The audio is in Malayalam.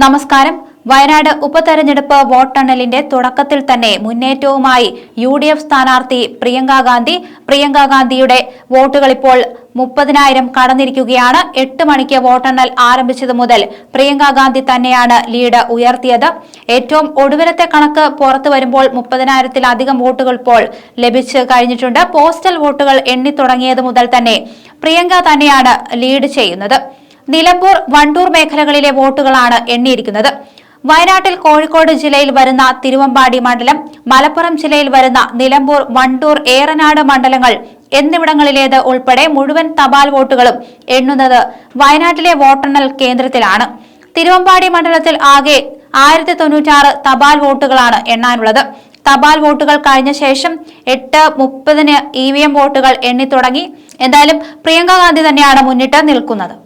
നമസ്കാരം. വയനാട് ഉപതെരഞ്ഞെടുപ്പ് വോട്ടെണ്ണലിന്റെ തുടക്കത്തിൽ തന്നെ മുന്നേറ്റവുമായി UDF സ്ഥാനാർത്ഥി പ്രിയങ്ക ഗാന്ധിയുടെ വോട്ടുകൾ ഇപ്പോൾ 30,000 കടന്നിരിക്കുകയാണ്. 8 മണിക്ക് വോട്ടെണ്ണൽ ആരംഭിച്ചത് മുതൽ പ്രിയങ്ക ഗാന്ധി തന്നെയാണ് ലീഡ് ഉയർത്തിയത്. ഏറ്റവും ഒടുവിലത്തെ കണക്ക് പുറത്തു വരുമ്പോൾ 30,000-ത്തിലധികം വോട്ടുകൾ ഇപ്പോൾ ലഭിച്ചു കഴിഞ്ഞിട്ടുണ്ട്. പോസ്റ്റൽ വോട്ടുകൾ എണ്ണി തുടങ്ങിയത് മുതൽ തന്നെ പ്രിയങ്ക തന്നെയാണ് ലീഡ് ചെയ്യുന്നത്. നിലമ്പൂർ, വണ്ടൂർ മേഖലകളിലെ വോട്ടുകളാണ് എണ്ണിയിരിക്കുന്നത്. വയനാട്ടിൽ കോഴിക്കോട് ജില്ലയിൽ വരുന്ന തിരുവമ്പാടി മണ്ഡലം, മലപ്പുറം ജില്ലയിൽ വരുന്ന നിലമ്പൂർ, വണ്ടൂർ, ഏറനാട് മണ്ഡലങ്ങൾ എന്നിവിടങ്ങളിലേത് ഉൾപ്പെടെ മുഴുവൻ തപാൽ വോട്ടുകളും എണ്ണുന്നത് വയനാട്ടിലെ വോട്ടെണ്ണൽ കേന്ദ്രത്തിലാണ്. തിരുവമ്പാടി മണ്ഡലത്തിൽ ആകെ 1096 തപാൽ വോട്ടുകളാണ് എണ്ണാനുള്ളത്. തപാൽ വോട്ടുകൾ കഴിഞ്ഞ ശേഷം 8:30 EVM വോട്ടുകൾ എണ്ണി തുടങ്ങി. എന്തായാലും പ്രിയങ്ക ഗാന്ധി തന്നെയാണ് മുന്നിട്ട് നിൽക്കുന്നത്.